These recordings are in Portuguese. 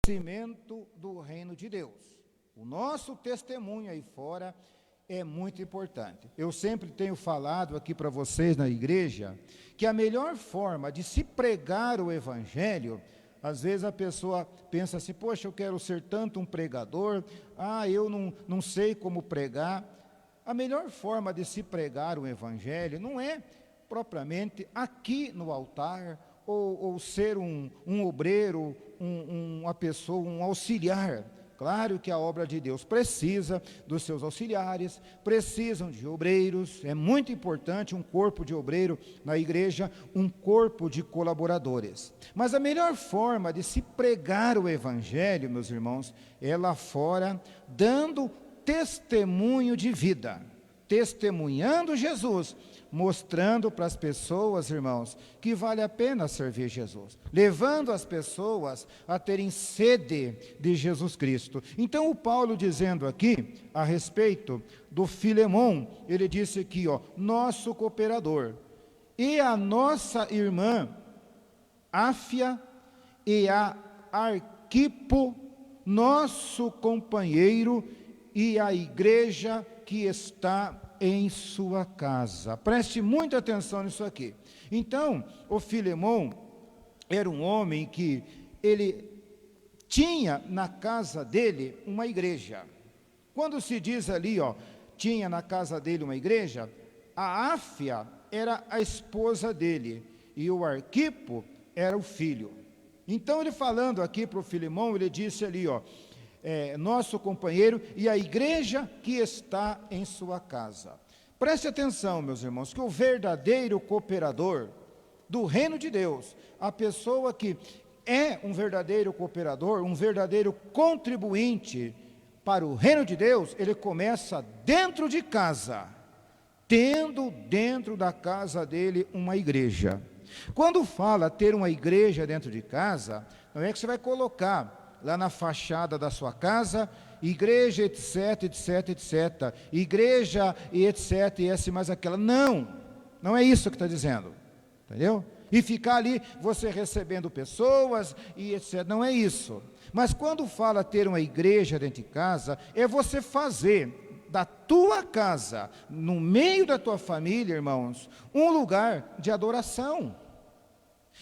Crescimento do reino de Deus. O nosso testemunho aí fora é muito importante. Eu sempre tenho falado aqui para vocês na igreja que a melhor forma de se pregar o evangelho, às vezes a pessoa pensa assim, poxa, eu quero ser tanto um pregador, eu não sei como pregar. A melhor forma de se pregar o evangelho não é propriamente aqui no altar, ou ser um obreiro, uma pessoa, um auxiliar. Claro que a obra de Deus precisa dos seus auxiliares, precisam de obreiros, é muito importante um corpo de obreiro na igreja, um corpo de colaboradores. Mas a melhor forma de se pregar o evangelho, meus irmãos, é lá fora, dando testemunho de vida. testemunhando Jesus, mostrando para as pessoas, irmãos, que vale a pena servir Jesus, levando as pessoas a terem sede de Jesus Cristo. Então o Paulo dizendo aqui, a respeito do Filemon, ele disse aqui, nosso cooperador, e a nossa irmã, Áfia, e a Arquipo, nosso companheiro, e a igreja que está em sua casa. Preste muita atenção nisso aqui. Então, o Filemon era um homem que ele tinha na casa dele uma igreja. Quando se diz ali, tinha na casa dele uma igreja, a Áfia era a esposa dele e o Arquipo era o filho. Então, ele falando aqui para o Filemon, ele disse ali, nosso companheiro e a igreja que está em sua casa. Preste atenção, meus irmãos, que o verdadeiro cooperador do reino de Deus, a pessoa que é um verdadeiro cooperador, um verdadeiro contribuinte para o reino de Deus, ele começa dentro de casa, tendo dentro da casa dele uma igreja. Quando fala ter uma igreja dentro de casa, não é que você vai colocar lá na fachada da sua casa, igreja, etc, etc, etc, igreja e etc, e essa e mais aquela. Não é isso que está dizendo, entendeu? E ficar ali, você recebendo pessoas e etc, não é isso. Mas quando fala ter uma igreja dentro de casa, é você fazer da tua casa, no meio da tua família, irmãos, um lugar de adoração.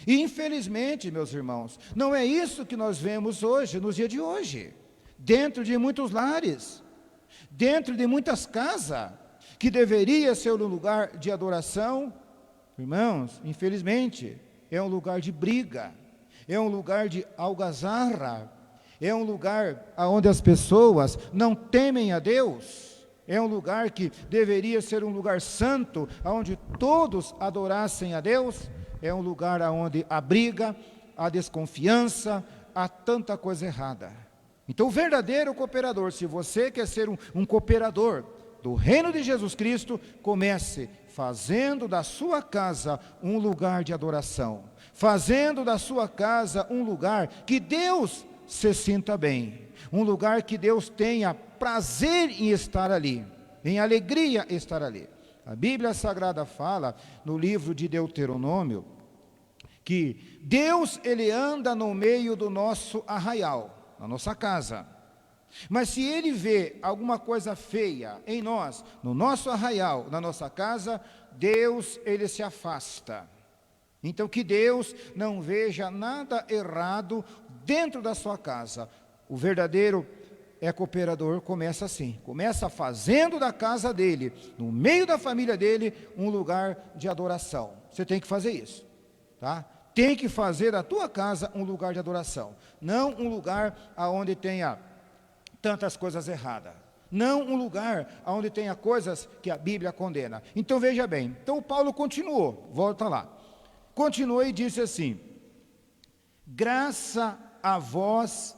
E infelizmente, meus irmãos, não é isso que nós vemos hoje, nos dias de hoje, dentro de muitos lares, dentro de muitas casas, que deveria ser um lugar de adoração, irmãos, infelizmente, é um lugar de briga, é um lugar de algazarra, é um lugar onde as pessoas não temem a Deus, é um lugar que deveria ser um lugar santo, onde todos adorassem a Deus. É um lugar onde há briga, há desconfiança, há tanta coisa errada. Então, o verdadeiro cooperador, se você quer ser um cooperador do reino de Jesus Cristo, comece fazendo da sua casa um lugar de adoração, fazendo da sua casa um lugar que Deus se sinta bem, um lugar que Deus tenha prazer em estar ali, em alegria estar ali. A Bíblia Sagrada fala, no livro de Deuteronômio, que Deus, ele anda no meio do nosso arraial, na nossa casa. Mas se ele vê alguma coisa feia em nós, no nosso arraial, na nossa casa, Deus, ele se afasta. Então, que Deus não veja nada errado dentro da sua casa. O verdadeiro cooperador começa assim, começa fazendo da casa dele, no meio da família dele, um lugar de adoração. Você tem que fazer isso, tá? Tem que fazer da tua casa um lugar de adoração, não um lugar onde tenha tantas coisas erradas, não um lugar onde tenha coisas que a Bíblia condena. Então veja bem, então o Paulo continuou, volta lá, continuou e disse assim: graça a vós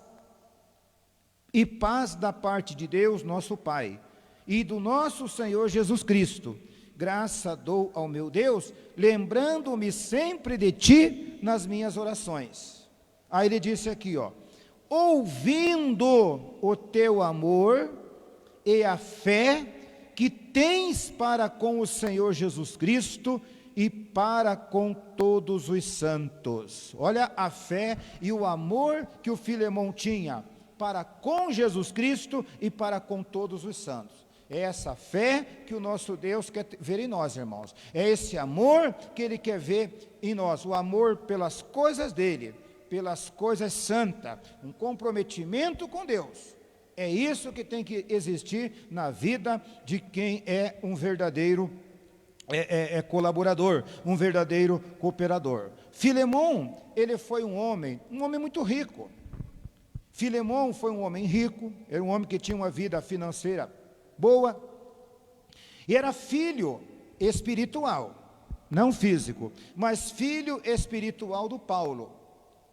e paz da parte de Deus, nosso Pai, e do nosso Senhor Jesus Cristo. Graça dou ao meu Deus, lembrando-me sempre de ti nas minhas orações. Aí ele disse aqui, ouvindo o teu amor e a fé que tens para com o Senhor Jesus Cristo e para com todos os santos. Olha a fé e o amor que o Filemon tinha para com Jesus Cristo e para com todos os santos. É essa fé que o nosso Deus quer ver em nós, irmãos. É esse amor que Ele quer ver em nós. O amor pelas coisas dEle, pelas coisas santas. Um comprometimento com Deus. É isso que tem que existir na vida de quem é um verdadeiro colaborador, um verdadeiro cooperador. Filemon, ele foi um homem muito rico. Filemon foi um homem rico, era um homem que tinha uma vida financeira boa, e era filho espiritual, não físico, mas filho espiritual do Paulo.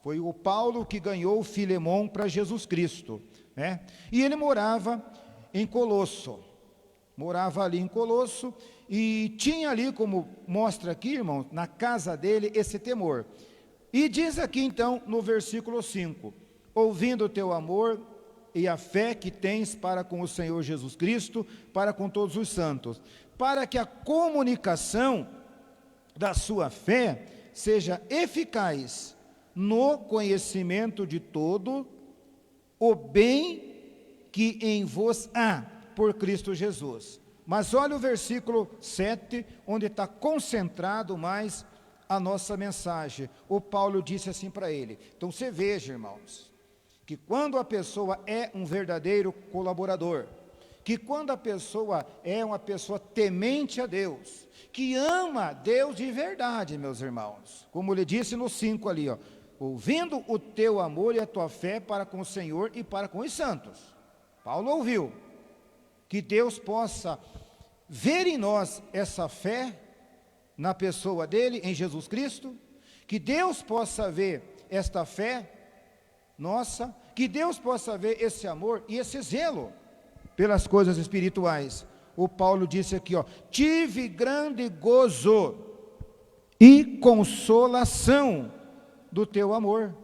Foi o Paulo que ganhou Filemon para Jesus Cristo, né? E ele morava em Colosso, morava ali em Colosso, e tinha ali, como mostra aqui, irmão, na casa dele, esse temor. E diz aqui então, no versículo 5, ouvindo o teu amor e a fé que tens para com o Senhor Jesus Cristo, para com todos os santos, para que a comunicação da sua fé seja eficaz no conhecimento de todo o bem que em vos há por Cristo Jesus. Mas olha o versículo 7, onde está concentrado mais a nossa mensagem. O Paulo disse assim para ele. Então você veja, irmãos, que quando a pessoa é um verdadeiro colaborador, que quando a pessoa é uma pessoa temente a Deus, que ama Deus de verdade, meus irmãos, como ele disse no 5 ali, ó, ouvindo o teu amor e a tua fé para com o Senhor e para com os santos. Paulo ouviu, que Deus possa ver em nós essa fé na pessoa dele, em Jesus Cristo, que Deus possa ver esta fé nossa, que Deus possa ver esse amor e esse zelo pelas coisas espirituais. O Paulo disse aqui, ó, tive grande gozo e consolação do teu amor.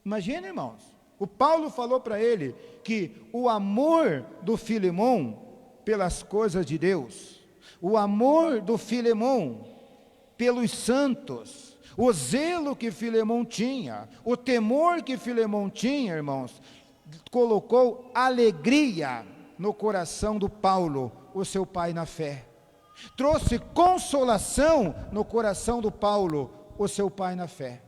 Imagina, irmãos, o Paulo falou para ele que o amor do Filemão pelas coisas de Deus, o amor do Filemão pelos santos, o zelo que Filemão tinha, o temor que Filemão tinha, irmãos, colocou alegria no coração do Paulo, o seu pai na fé. Trouxe consolação no coração do Paulo, o seu pai na fé.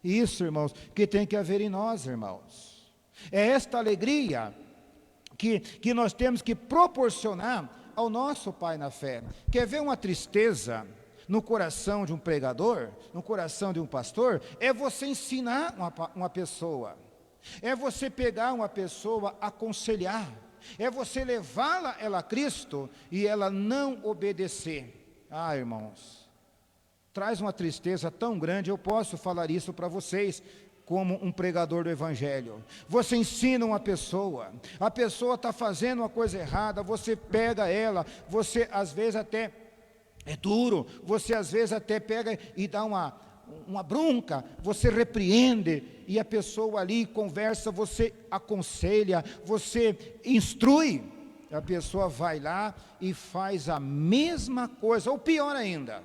Isso, irmãos, que tem que haver em nós, irmãos. É esta alegria que nós temos que proporcionar ao nosso pai na fé. Quer ver uma tristeza no coração de um pregador, no coração de um pastor? É você ensinar uma pessoa, é você pegar uma pessoa, aconselhar, é você levá-la ela a Cristo e ela não obedecer. Ah, irmãos, traz uma tristeza tão grande. Eu posso falar isso para vocês como um pregador do Evangelho. Você ensina uma pessoa, a pessoa está fazendo uma coisa errada, você pega ela, você às vezes até é duro, você às vezes até pega e dá uma bronca, você repreende, e a pessoa ali conversa, você aconselha, você instrui, a pessoa vai lá e faz a mesma coisa, ou pior ainda.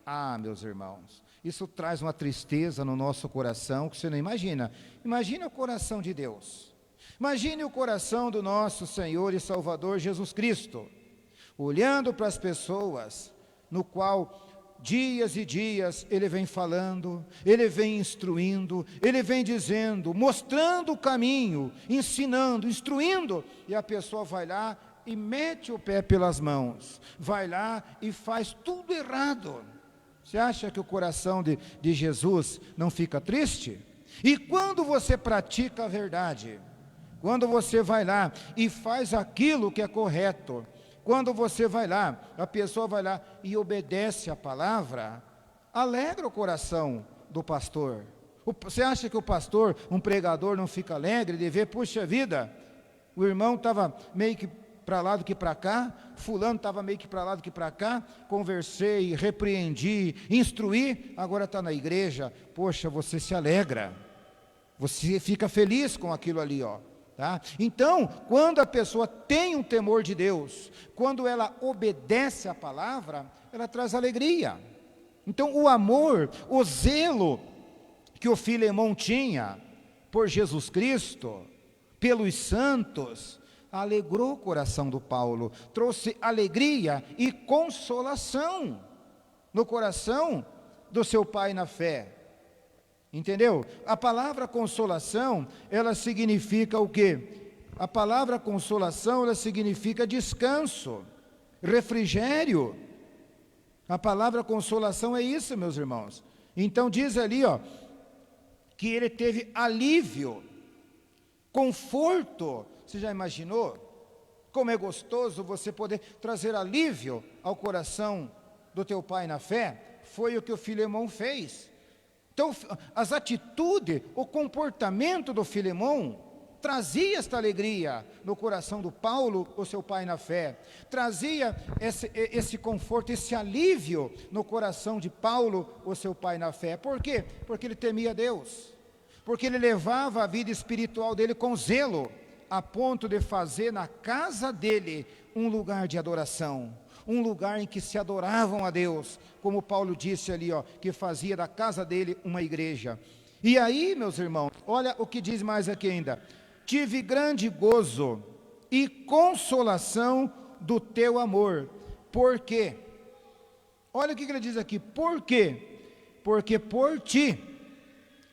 Ah, meus irmãos, isso traz uma tristeza no nosso coração que você não imagina. Imagine o coração de Deus, imagine o coração do nosso Senhor e Salvador Jesus Cristo, olhando para as pessoas, no qual dias e dias ele vem falando, ele vem instruindo, ele vem dizendo, mostrando o caminho, ensinando, instruindo, e a pessoa vai lá e mete o pé pelas mãos, vai lá e faz tudo errado. Você acha que o coração de Jesus não fica triste? E quando você pratica a verdade, quando você vai lá e faz aquilo que é correto, quando você vai lá, a pessoa vai lá e obedece a palavra, alegra o coração do pastor. Você acha que o pastor, um pregador, não fica alegre de ver, puxa vida, o irmão estava meio que para lá do que para cá, fulano estava meio que para lá do que para cá, conversei, repreendi, instruí, agora está na igreja, poxa, você se alegra, você fica feliz com aquilo ali, ó. Tá? Então, quando a pessoa tem um temor de Deus, quando ela obedece a palavra, ela traz alegria. Então, o amor, o zelo que o Filemão tinha por Jesus Cristo, pelos santos, alegrou o coração do Paulo, trouxe alegria e consolação no coração do seu pai na fé. Entendeu? A palavra consolação, ela significa o quê? A palavra consolação, ela significa descanso, refrigério. A palavra consolação é isso, meus irmãos. Então diz ali, ó, que ele teve alívio, conforto. Você já imaginou como é gostoso você poder trazer alívio ao coração do teu pai na fé? Foi o que o Filemão fez. Então, as atitudes, o comportamento do Filemão trazia esta alegria no coração do Paulo, o seu pai na fé, trazia esse conforto, esse alívio no coração de Paulo, o seu pai na fé. Por quê? Porque ele temia Deus, porque ele levava a vida espiritual dele com zelo, a ponto de fazer na casa dele um lugar de adoração, um lugar em que se adoravam a Deus, como Paulo disse ali, que fazia da casa dele uma igreja. E aí, meus irmãos, olha o que diz mais aqui ainda: tive grande gozo e consolação do teu amor. Por quê? Olha o que ele diz aqui, por quê? Porque por ti,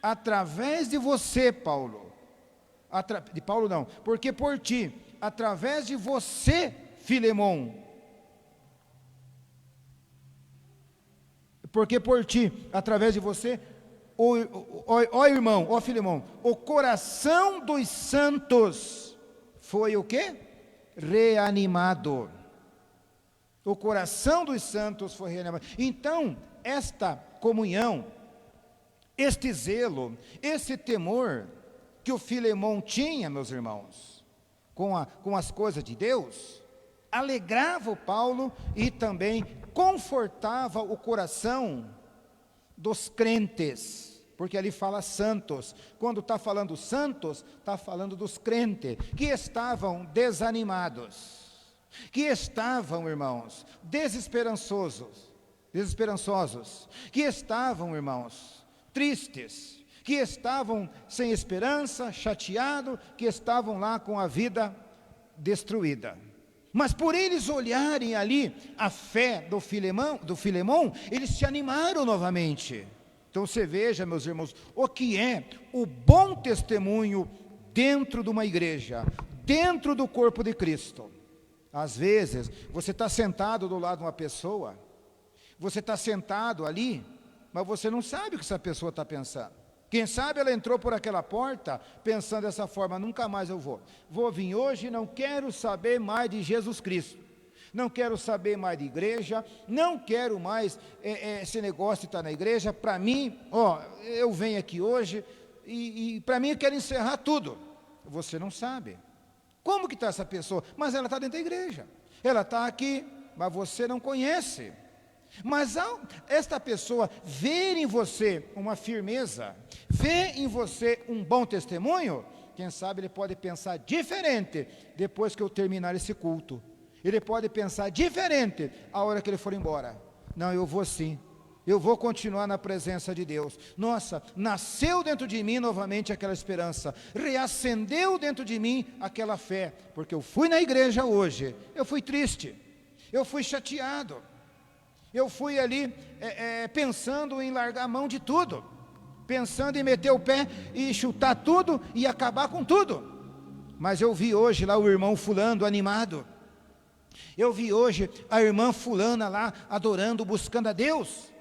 através de você, Paulo, de Paulo não, porque por ti, através de você, Filemon, porque por ti, através de você, ó irmão, ó Filemon, o coração dos santos foi o quê? Reanimado. O coração dos santos foi reanimado. Então, esta comunhão, este zelo, esse temor que o Filemon tinha, meus irmãos, com as coisas de Deus, alegrava o Paulo e também confortava o coração dos crentes, porque ali fala santos. Quando está falando santos, está falando dos crentes, que estavam desanimados, que estavam, irmãos, desesperançosos, que estavam, irmãos, tristes, que estavam sem esperança, chateados, que estavam lá com a vida destruída. Mas por eles olharem ali a fé do Filemon, eles se animaram novamente. Então você veja, meus irmãos, o que é o bom testemunho dentro de uma igreja, dentro do corpo de Cristo. Às vezes, você está sentado do lado de uma pessoa, você está sentado ali, mas você não sabe o que essa pessoa está pensando. Quem sabe ela entrou por aquela porta pensando dessa forma: nunca mais eu vou vir hoje, não quero saber mais de Jesus Cristo, não quero saber mais de igreja, não quero mais esse negócio de estar na igreja. Para mim, eu venho aqui hoje e para mim eu quero encerrar tudo. Você não sabe como que está essa pessoa, mas ela está dentro da igreja, ela está aqui, mas você não conhece. Mas ao esta pessoa ver em você uma firmeza, ver em você um bom testemunho, quem sabe ele pode pensar diferente depois que eu terminar esse culto. Ele pode pensar diferente a hora que ele for embora. Não, eu vou sim, eu vou continuar na presença de Deus. Nossa, nasceu dentro de mim novamente aquela esperança, reacendeu dentro de mim aquela fé, porque eu fui na igreja hoje, eu fui triste, eu fui chateado, eu fui ali pensando em largar a mão de tudo, pensando em meter o pé e chutar tudo e acabar com tudo. Mas eu vi hoje lá o irmão fulano animado, eu vi hoje a irmã fulana lá adorando, buscando a Deus.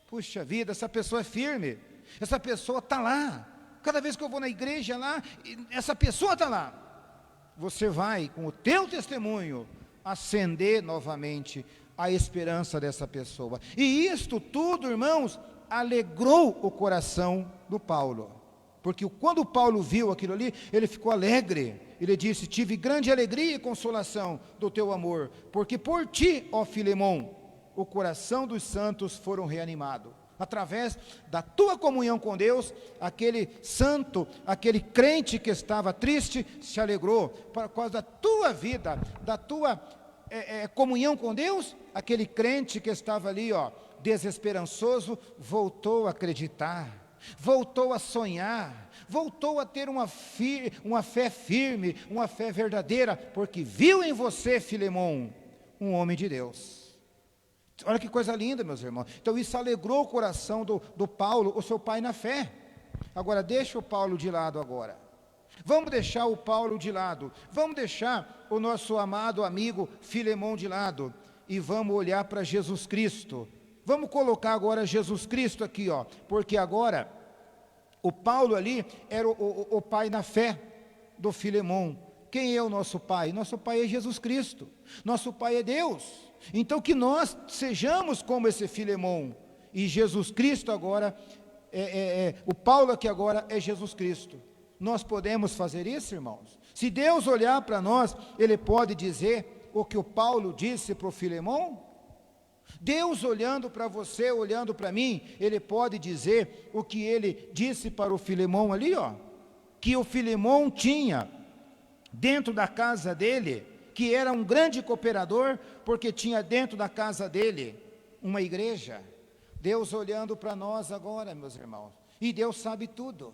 Puxa vida, essa pessoa é firme, essa pessoa está lá. Cada vez que eu vou na igreja lá, essa pessoa está lá. Você vai com o teu testemunho acender novamente a esperança dessa pessoa. E isto tudo, irmãos, alegrou o coração do Paulo, porque quando Paulo viu aquilo ali, ele ficou alegre. Ele disse: tive grande alegria e consolação do teu amor, porque por ti, ó Filemon, o coração dos santos foram reanimados. Através da tua comunhão com Deus, aquele santo, aquele crente que estava triste, se alegrou. Por causa da tua vida, da tua comunhão com Deus, aquele crente que estava ali, desesperançoso, voltou a acreditar, voltou a sonhar, voltou a ter uma fé firme, uma fé verdadeira, porque viu em você, Filemon, um homem de Deus. Olha que coisa linda, meus irmãos. Então isso alegrou o coração do Paulo, o seu pai na fé. Agora deixa o Paulo de lado agora. Vamos deixar o Paulo de lado, vamos deixar o nosso amado amigo Filemon de lado e vamos olhar para Jesus Cristo. Vamos colocar agora Jesus Cristo aqui, porque agora o Paulo ali era o pai na fé do Filemon. Quem é o nosso pai? Nosso pai é Jesus Cristo, nosso pai é Deus. Então que nós sejamos como esse Filemon, e Jesus Cristo agora, o Paulo aqui agora é Jesus Cristo. Nós podemos fazer isso, irmãos? Se Deus olhar para nós, Ele pode dizer o que o Paulo disse para o Filemão? Deus olhando para você, olhando para mim, Ele pode dizer o que Ele disse para o Filemão ali, ó, que o Filemão tinha dentro da casa dele, que era um grande cooperador, porque tinha dentro da casa dele uma igreja. Deus olhando para nós agora, meus irmãos, e Deus sabe tudo.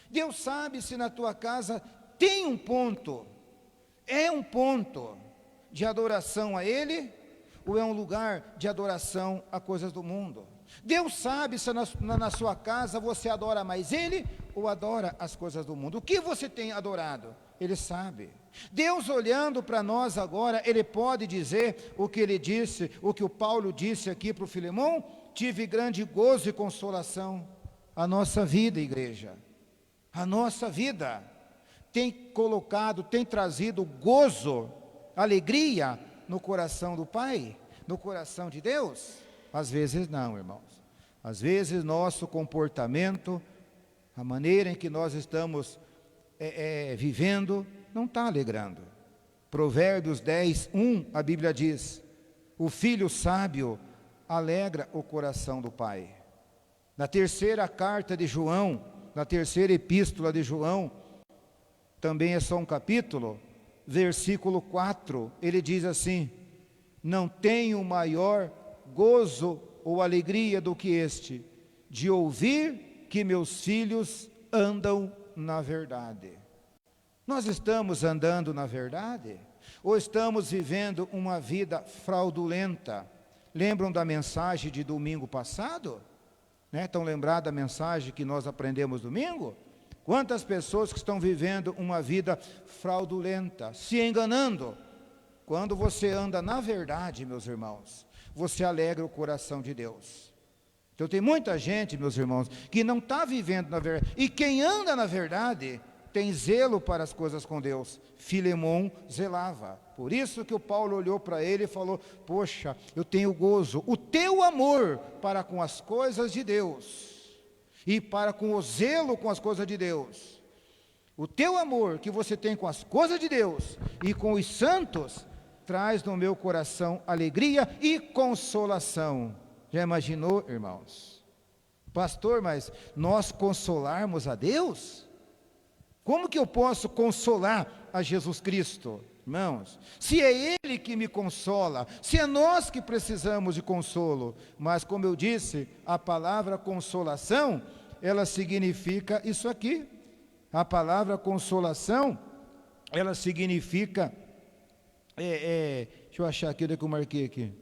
Deus sabe se na tua casa tem um ponto de adoração a Ele, ou é um lugar de adoração a coisas do mundo. Deus sabe se na sua casa você adora mais Ele, ou adora as coisas do mundo. O que você tem adorado? Ele sabe. Deus olhando para nós agora, Ele pode dizer o que Ele disse, o que o Paulo disse aqui para o Filemão: tive grande gozo e consolação. A nossa vida, igreja, a nossa vida tem colocado, tem trazido gozo, alegria no coração do Pai, no coração de Deus? Às vezes não, irmãos. Às vezes nosso comportamento, a maneira em que nós estamos vivendo, não está alegrando. Provérbios 10, 1, a Bíblia diz: o filho sábio alegra o coração do pai. Na terceira carta de João, na terceira epístola de João, também é só um capítulo, versículo 4, ele diz assim: não tenho maior gozo ou alegria do que este, de ouvir que meus filhos andam na verdade. Nós estamos andando na verdade? Ou estamos vivendo uma vida fraudulenta? Lembram da mensagem de domingo passado? Estão lembrados da mensagem que nós aprendemos domingo? Quantas pessoas que estão vivendo uma vida fraudulenta, se enganando? Quando você anda na verdade, meus irmãos, você alegra o coração de Deus. Então tem muita gente, meus irmãos, que não está vivendo na verdade. E quem anda na verdade tem zelo para as coisas com Deus. Filemão zelava. Por isso que o Paulo olhou para ele e falou: poxa, eu tenho gozo, o teu amor para com as coisas de Deus, e para com o zelo com as coisas de Deus. O teu amor que você tem com as coisas de Deus e com os santos, traz no meu coração alegria e consolação. Já imaginou, irmãos? Pastor, mas nós consolarmos a Deus? Como que eu posso consolar a Jesus Cristo? Irmãos, se é Ele que me consola, se é nós que precisamos de consolo, mas como eu disse, a palavra consolação, ela significa isso aqui. A palavra consolação, ela significa, deixa eu achar aqui, onde é que eu marquei aqui?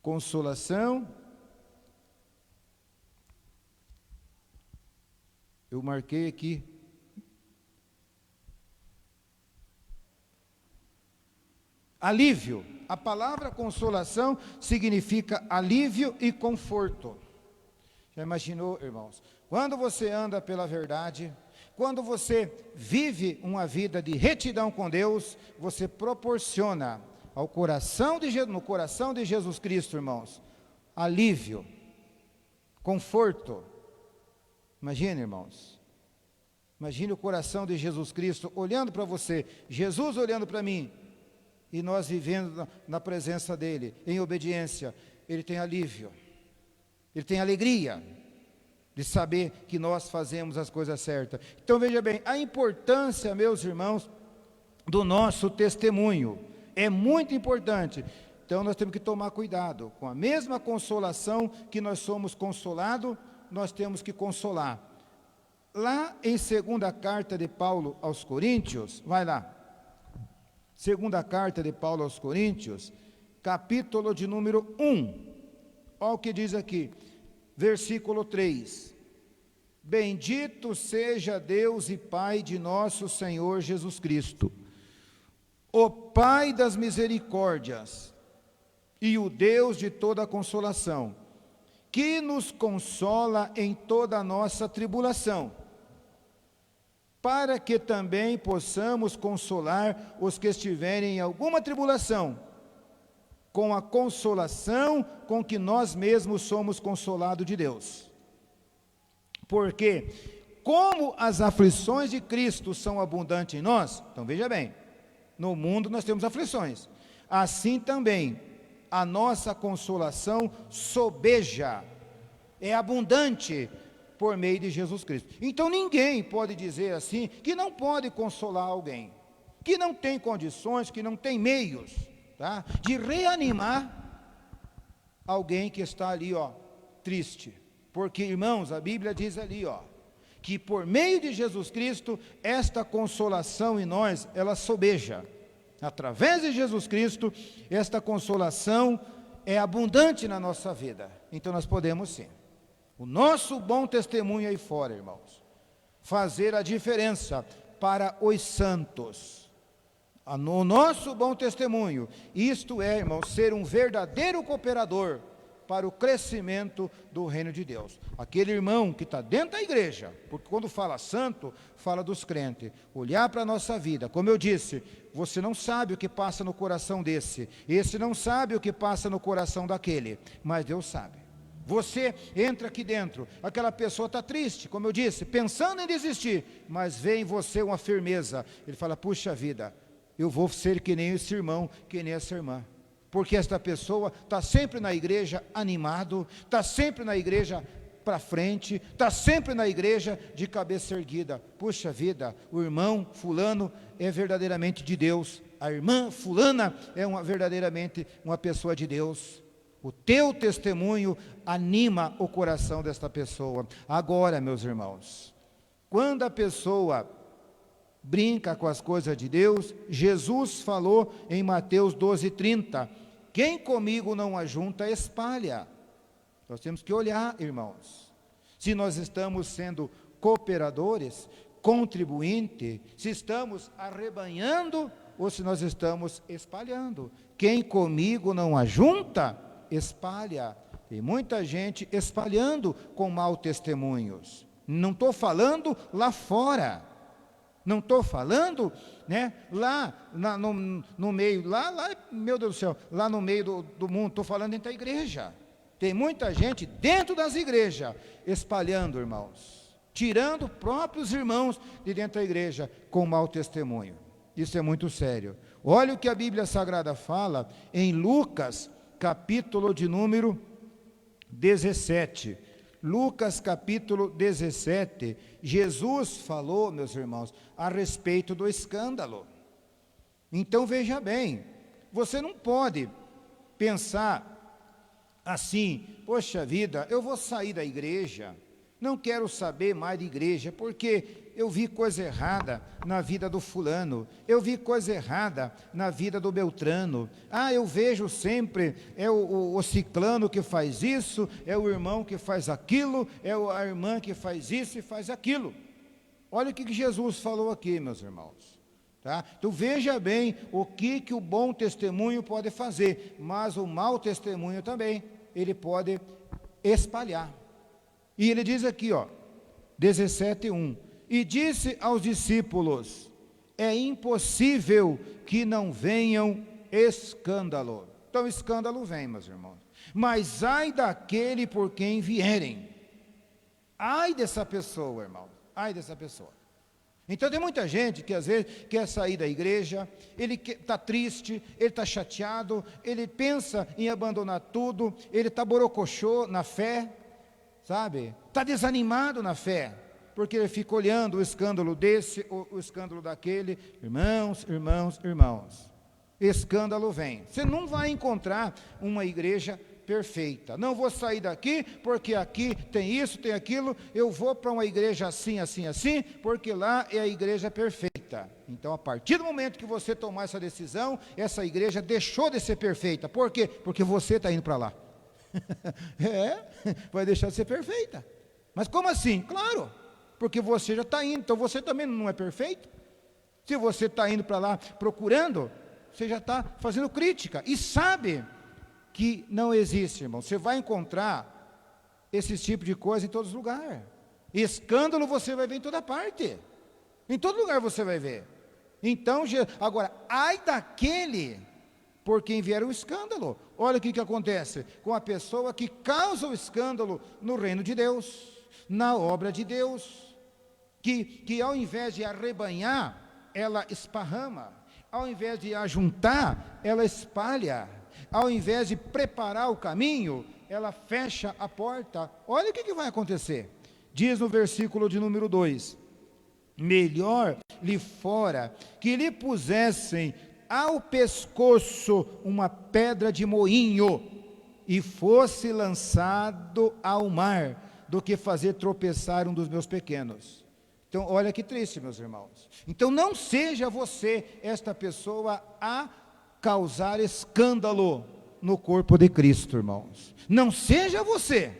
Consolação, eu marquei aqui. Alívio. A palavra consolação significa alívio e conforto. Já imaginou, irmãos? Quando você anda pela verdade, quando você vive uma vida de retidão com Deus, você proporciona no coração de Jesus Cristo, irmãos, alívio, conforto. Imagine, irmãos. Imagine o coração de Jesus Cristo olhando para você, Jesus olhando para mim, e nós vivendo na presença dEle, em obediência. Ele tem alívio, Ele tem alegria de saber que nós fazemos as coisas certas. Então veja bem, a importância, meus irmãos, do nosso testemunho, é muito importante. Então nós temos que tomar cuidado, com a mesma consolação que nós somos consolados, nós temos que consolar. Lá em segunda carta de Paulo aos Coríntios, vai lá, segunda carta de Paulo aos Coríntios, capítulo de número 1, olha o que diz aqui, versículo 3, bendito seja Deus e Pai de nosso Senhor Jesus Cristo, o Pai das misericórdias, e o Deus de toda consolação, que nos consola em toda a nossa tribulação, para que também possamos consolar os que estiverem em alguma tribulação, com a consolação com que nós mesmos somos consolados de Deus. Porque como as aflições de Cristo são abundantes em nós, então veja bem, no mundo nós temos aflições, assim também a nossa consolação sobeja, é abundante por meio de Jesus Cristo. Então ninguém pode dizer assim, que não pode consolar alguém, que não tem condições, que não tem meios, tá, de reanimar alguém que está ali, triste. Porque, irmãos, a Bíblia diz ali, que por meio de Jesus Cristo, esta consolação em nós, ela sobeja. Através de Jesus Cristo, esta consolação é abundante na nossa vida. Então nós podemos sim. O nosso bom testemunho aí fora, irmãos, fazer a diferença para os santos. No nosso bom testemunho, isto é, irmãos, ser um verdadeiro cooperador para o crescimento do reino de Deus. Aquele irmão que está dentro da igreja, porque quando fala santo, fala dos crentes, olhar para a nossa vida, como eu disse, você não sabe o que passa no coração desse, esse não sabe o que passa no coração daquele, mas Deus sabe. Você entra aqui dentro, aquela pessoa está triste, como eu disse, pensando em desistir, mas vê em você uma firmeza, ele fala, puxa vida, eu vou ser que nem esse irmão, que nem essa irmã, porque esta pessoa está sempre na igreja animado, está sempre na igreja para frente, está sempre na igreja de cabeça erguida, puxa vida, o irmão fulano é verdadeiramente de Deus, a irmã fulana é verdadeiramente uma pessoa de Deus. O teu testemunho anima o coração desta pessoa. Agora, meus irmãos, quando a pessoa brinca com as coisas de Deus, Jesus falou em Mateus 12:30, quem comigo não ajunta, espalha. Nós temos que olhar, irmãos, se nós estamos sendo cooperadores, contribuinte, se estamos arrebanhando ou se nós estamos espalhando. Quem comigo não ajunta, espalha. Tem muita gente espalhando com mau testemunhos. Não estou falando lá fora, não estou falando, lá no meio, meu Deus do céu, lá no meio do mundo, estou falando dentro da igreja. Tem muita gente dentro das igrejas espalhando, irmãos, tirando próprios irmãos de dentro da igreja com mau testemunho. Isso é muito sério. Olha o que a Bíblia Sagrada fala em Lucas, capítulo de número 17. Lucas capítulo 17, Jesus falou, meus irmãos, a respeito do escândalo. Então veja bem, você não pode pensar assim, poxa vida, eu vou sair da igreja, não quero saber mais de igreja, porque eu vi coisa errada na vida do fulano, eu vi coisa errada na vida do Beltrano, eu vejo sempre, é o ciclano que faz isso, é o irmão que faz aquilo, é a irmã que faz isso e faz aquilo. Olha o que Jesus falou aqui, meus irmãos. Tá? Então veja bem o que o bom testemunho pode fazer, mas o mau testemunho também, ele pode espalhar. E ele diz aqui, 17:1, e disse aos discípulos, é impossível que não venham escândalo. Então escândalo vem, meus irmãos, mas ai daquele por quem vierem, ai dessa pessoa, irmão, ai dessa pessoa. Então tem muita gente que às vezes quer sair da igreja, ele está triste, ele está chateado, ele pensa em abandonar tudo, ele está borocochô na fé, sabe, está desanimado na fé, porque ele fica olhando o escândalo desse, o escândalo daquele. Irmãos, escândalo vem. Você não vai encontrar uma igreja perfeita. Não vou sair daqui, porque aqui tem isso, tem aquilo, eu vou para uma igreja assim, assim, assim, porque lá é a igreja perfeita. Então, a partir do momento que você tomar essa decisão, essa igreja deixou de ser perfeita. Por quê? Porque você está indo para lá. Vai deixar de ser perfeita. Mas como assim? Claro, porque você já está indo, então você também não é perfeito. Se você está indo para lá procurando, você já está fazendo crítica, e sabe que não existe, irmão. Você vai encontrar esse tipo de coisa em todos os lugares. Escândalo você vai ver em toda parte, em todo lugar você vai ver. Então, agora, ai daquele por quem vier o escândalo. Olha o que acontece com a pessoa que causa o escândalo no reino de Deus, na obra de Deus. que ao invés de arrebanhar, ela esparrama, ao invés de ajuntar, ela espalha, ao invés de preparar o caminho, ela fecha a porta. Olha o que vai acontecer. Diz no versículo de número 2: melhor lhe fora que lhe pusessem ao pescoço uma pedra de moinho e fosse lançado ao mar, do que fazer tropeçar um dos meus pequenos. Então, olha que triste, meus irmãos. Então, não seja você, esta pessoa, a causar escândalo no corpo de Cristo, irmãos. Não seja você.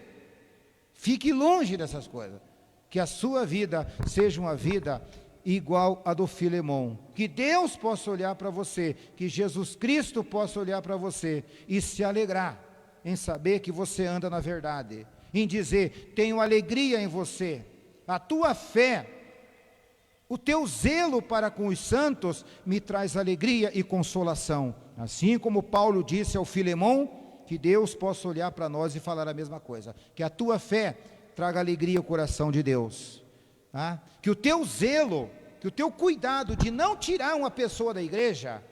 Fique longe dessas coisas. Que a sua vida seja uma vida igual a do Filemão. Que Deus possa olhar para você, que Jesus Cristo possa olhar para você e se alegrar em saber que você anda na verdade, em dizer: tenho alegria em você. A tua fé, o teu zelo para com os santos me traz alegria e consolação. Assim como Paulo disse ao Filemão, que Deus possa olhar para nós e falar a mesma coisa. Que a tua fé traga alegria ao coração de Deus. Tá? Que o teu zelo, que o teu cuidado de não tirar uma pessoa da igreja,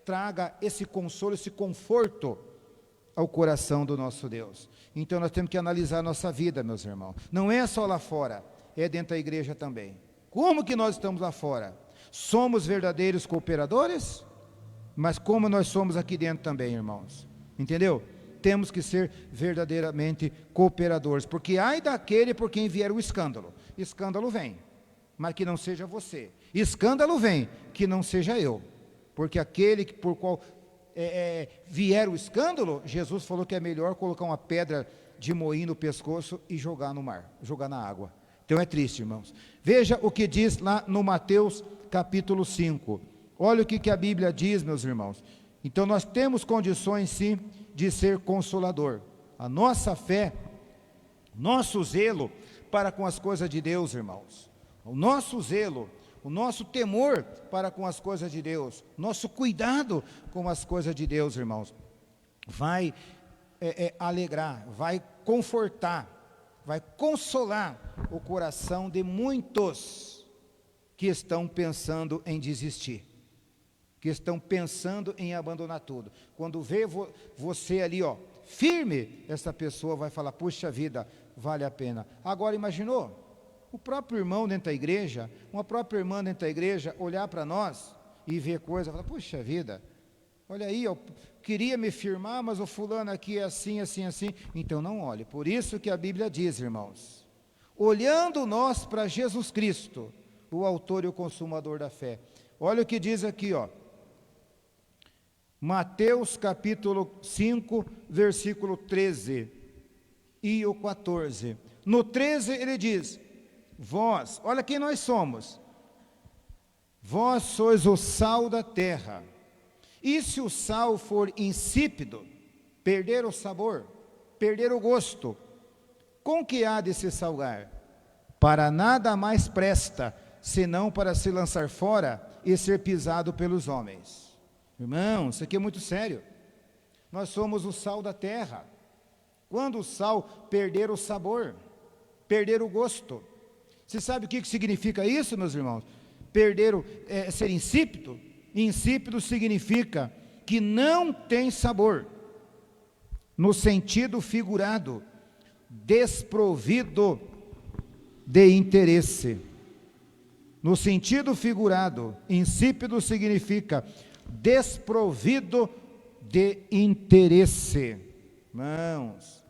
traga esse consolo, esse conforto ao coração do nosso Deus. Então nós temos que analisar a nossa vida, meus irmãos. Não é só lá fora, é dentro da igreja também. Como que nós estamos lá fora? Somos verdadeiros cooperadores? Mas como nós somos aqui dentro também, irmãos? Entendeu? Temos que ser verdadeiramente cooperadores, porque ai daquele por quem vier o escândalo. Escândalo vem, mas que não seja você. Escândalo vem, que não seja eu. Porque aquele por qual vier o escândalo, Jesus falou que é melhor colocar uma pedra de moinho no pescoço e jogar no mar, jogar na água. Então é triste, irmãos. Veja o que diz lá no Mateus capítulo 5. Olha o que a Bíblia diz, meus irmãos. Então nós temos condições sim de ser consolador. A nossa fé, nosso zelo para com as coisas de Deus, irmãos. O nosso zelo, o nosso temor para com as coisas de Deus, nosso cuidado com as coisas de Deus, irmãos, vai alegrar, vai confortar, vai consolar o coração de muitos que estão pensando em desistir, que estão pensando em abandonar tudo. Quando vê você ali, firme, essa pessoa vai falar: puxa vida, vale a pena. Agora imaginou? O próprio irmão dentro da igreja, uma própria irmã dentro da igreja, olhar para nós e ver coisa, falar: puxa vida, olha aí, eu queria me firmar, mas o fulano aqui é assim, assim, assim. Então não olhe. Por isso que a Bíblia diz, irmãos, olhando nós para Jesus Cristo, o autor e o consumador da fé. Olha o que diz aqui, Mateus capítulo 5, versículo 13 e o 14. No 13 ele diz: vós, olha quem nós somos. Vós sois o sal da terra. E se o sal for insípido, perder o sabor, perder o gosto, com que há de se salgar? Para nada mais presta, senão para se lançar fora e ser pisado pelos homens. Irmão, isso aqui é muito sério. Nós somos o sal da terra. Quando o sal perder o sabor, perder o gosto. Você sabe o que significa isso, meus irmãos? Ser insípido? Insípido significa que não tem sabor, no sentido figurado, desprovido de interesse. No sentido figurado, insípido significa desprovido de interesse. Irmãos,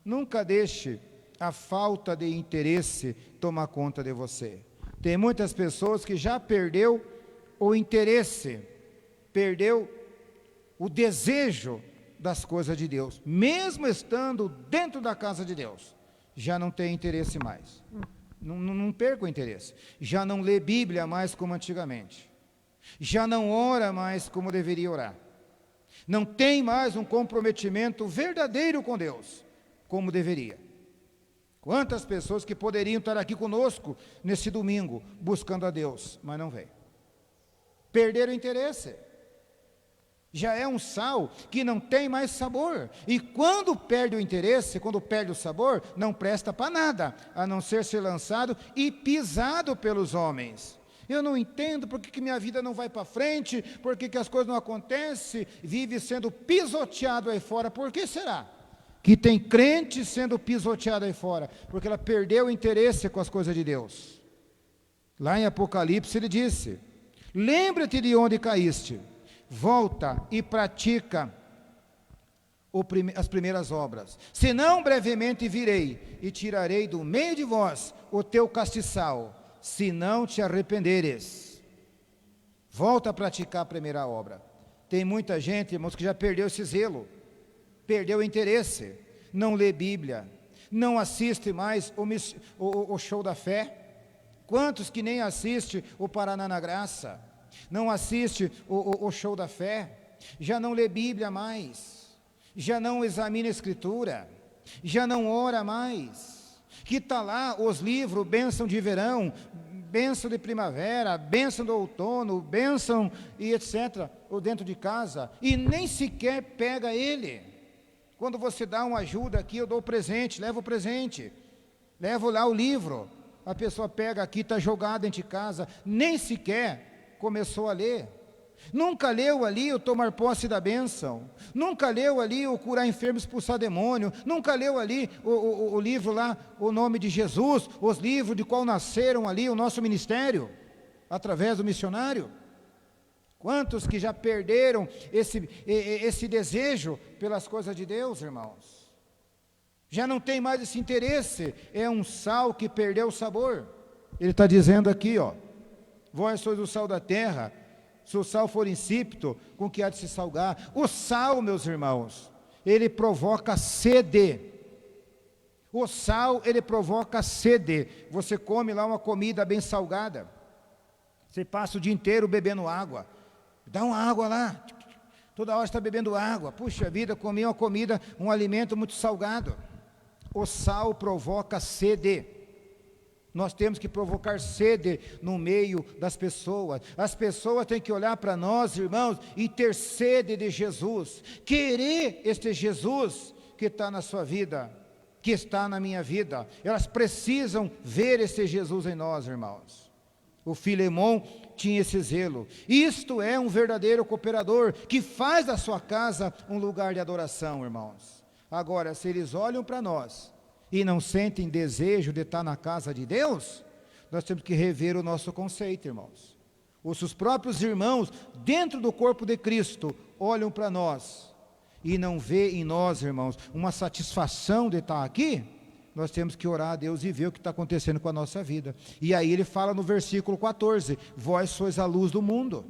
nunca deixe a falta de interesse tomar conta de você. Tem muitas pessoas que já perdeu o interesse, perdeu o desejo das coisas de Deus, mesmo estando dentro da casa de Deus, já não tem interesse mais. Não perca o interesse. Já não lê Bíblia mais como antigamente. Já não ora mais como deveria orar. Não tem mais um comprometimento verdadeiro com Deus, como deveria. Quantas pessoas que poderiam estar aqui conosco nesse domingo, buscando a Deus, mas não vem. Perderam o interesse. Já é um sal que não tem mais sabor. E quando perde o interesse, quando perde o sabor, não presta para nada, a não ser lançado e pisado pelos homens. Eu não entendo por que minha vida não vai para frente, por que as coisas não acontecem, vive sendo pisoteado aí fora. Por que será que tem crente sendo pisoteado aí fora? Porque ela perdeu o interesse com as coisas de Deus. Lá em Apocalipse ele disse: lembra-te de onde caíste, volta e pratica as primeiras obras. Senão brevemente virei e tirarei do meio de vós o teu castiçal, se não te arrependeres. Volta a praticar a primeira obra. Tem muita gente, irmãos, que já perdeu esse zelo, perdeu o interesse, não lê Bíblia, não assiste mais o show da fé. Quantos que nem assiste o Paraná na Graça, não assiste o show da fé, já não lê Bíblia mais, já não examina a Escritura, já não ora mais, que está lá os livros, bênção de verão, bênção de primavera, bênção do outono, bênção e etc., ou dentro de casa, e nem sequer pega ele. Quando você dá uma ajuda aqui, eu dou o presente, levo o presente, levo lá o livro, a pessoa pega aqui, está jogado dentro de casa, nem sequer começou a ler, nunca leu ali o tomar posse da bênção, nunca leu ali o curar enfermo, expulsar demônio, nunca leu ali o livro lá, o nome de Jesus, os livros de qual nasceram ali o nosso ministério, através do missionário. Quantos que já perderam esse desejo pelas coisas de Deus, irmãos? Já não tem mais esse interesse, é um sal que perdeu o sabor. Ele está dizendo aqui, ó: vós sois o sal da terra, se o sal for insípido, com que há de se salgar? O sal, meus irmãos, ele provoca sede. O sal, ele provoca sede. Você come lá uma comida bem salgada, você passa o dia inteiro bebendo água, dá uma água lá, toda hora está bebendo água. Puxa vida, comi uma comida, um alimento muito salgado. O sal provoca sede. Nós temos que provocar sede no meio das pessoas. As pessoas têm que olhar para nós, irmãos, e ter sede de Jesus, querer este Jesus que está na sua vida, que está na minha vida. Elas precisam ver esse Jesus em nós, irmãos. O Filemão tinha esse zelo. Isto é um verdadeiro cooperador, que faz da sua casa um lugar de adoração, irmãos. Agora, se eles olham para nós e não sentem desejo de estar na casa de Deus, nós temos que rever o nosso conceito, irmãos. Os próprios irmãos, dentro do corpo de Cristo, olham para nós e não vê em nós, irmãos, uma satisfação de estar aqui. Nós temos que orar a Deus e ver o que está acontecendo com a nossa vida. E aí ele fala no versículo 14: vós sois a luz do mundo.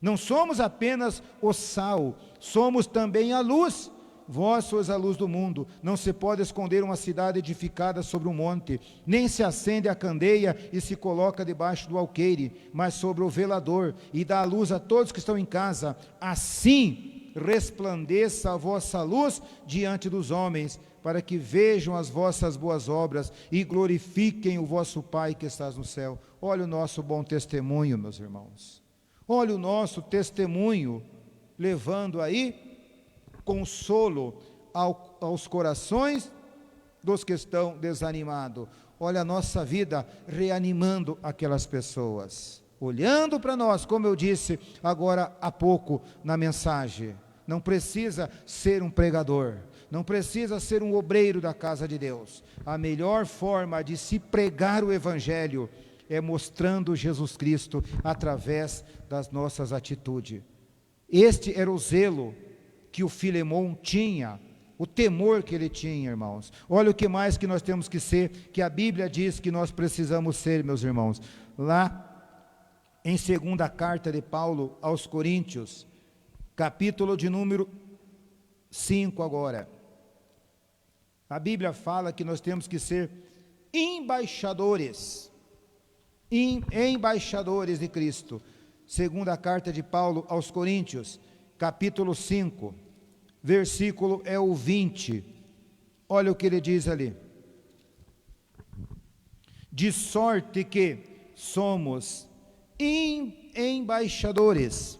Não somos apenas o sal, somos também a luz. Vós sois a luz do mundo. Não se pode esconder uma cidade edificada sobre um monte, nem se acende a candeia e se coloca debaixo do alqueire, mas sobre o velador, e dá a luz a todos que estão em casa. Assim resplandeça a vossa luz diante dos homens, para que vejam as vossas boas obras e glorifiquem o vosso Pai que estás no céu. Olha o nosso bom testemunho, meus irmãos. Olha o nosso testemunho, levando aí consolo aos corações dos que estão desanimados. Olha a nossa vida reanimando aquelas pessoas, olhando para nós, como eu disse agora há pouco na mensagem. Não precisa ser um pregador, não precisa ser um obreiro da casa de Deus. A melhor forma de se pregar o Evangelho é mostrando Jesus Cristo através das nossas atitudes. Este era o zelo que o Filemão tinha, o temor que ele tinha, irmãos. Olha o que mais que nós temos que ser, que a Bíblia diz que nós precisamos ser, meus irmãos. Lá em 2ª carta de Paulo aos Coríntios, capítulo de número 5 agora. A Bíblia fala que nós temos que ser embaixadores, embaixadores de Cristo. 2ª carta de Paulo aos Coríntios, capítulo 5, versículo é o 20, olha o que ele diz ali: de sorte que somos embaixadores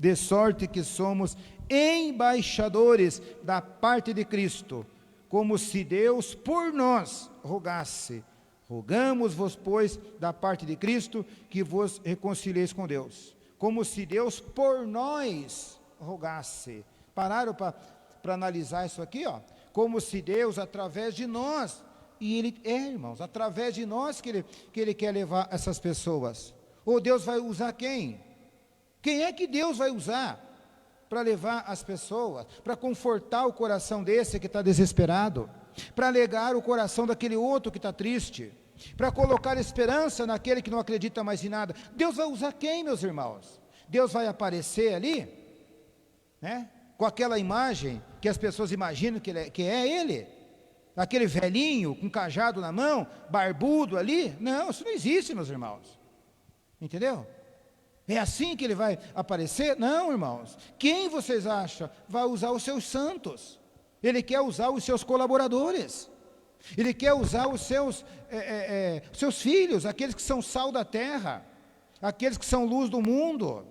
de sorte que somos embaixadores da parte de Cristo, como se Deus por nós rogasse. Rogamos-vos, pois, da parte de Cristo, que vos reconcilieis com Deus. Como se Deus por nós rogasse. Pararam para analisar isso aqui, ó? Como se Deus, através de nós, e Ele irmãos, através de nós que ele quer levar essas pessoas. Ou Deus vai usar quem? Quem é que Deus vai usar para levar as pessoas, para confortar o coração desse que está desesperado, para alegar o coração daquele outro que está triste, para colocar esperança naquele que não acredita mais em nada? Deus vai usar quem, meus irmãos? Deus vai aparecer ali, né, com aquela imagem que as pessoas imaginam que é Ele, aquele velhinho com cajado na mão, barbudo ali? Não, isso não existe, meus irmãos, entendeu? É assim que Ele vai aparecer? Não, irmãos. Quem vocês acham vai usar os seus santos? Ele quer usar os seus colaboradores, Ele quer usar os seus filhos, aqueles que são sal da terra, aqueles que são luz do mundo,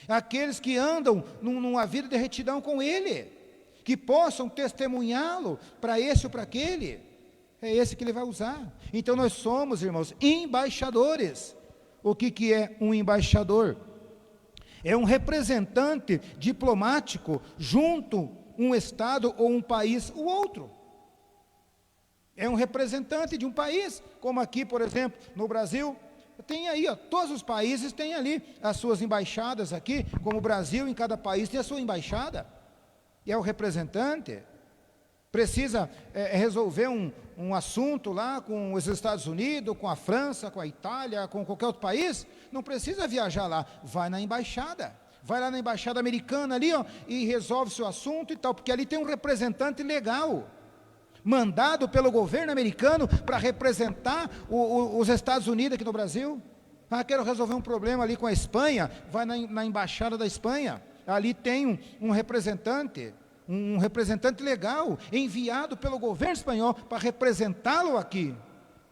aqueles que andam numa vida de retidão com Ele, que possam testemunhá-lo para esse ou para aquele. É esse que Ele vai usar. Então nós somos, irmãos, embaixadores. O que é um embaixador? É um representante diplomático junto um estado ou um país ou outro. É um representante de um país, como aqui, por exemplo, no Brasil, tem aí, ó, todos os países têm ali as suas embaixadas aqui, como o Brasil, em cada país tem a sua embaixada, e é o representante. Precisa resolver um assunto lá com os Estados Unidos, com a França, com a Itália, com qualquer outro país, não precisa viajar lá, vai na embaixada, vai lá na embaixada americana ali, ó, e resolve seu assunto e tal, porque ali tem um representante legal, mandado pelo governo americano para representar os Estados Unidos aqui no Brasil. Ah, quero resolver um problema ali com a Espanha, vai na embaixada da Espanha, ali tem um representante legal, enviado pelo governo espanhol para representá-lo aqui.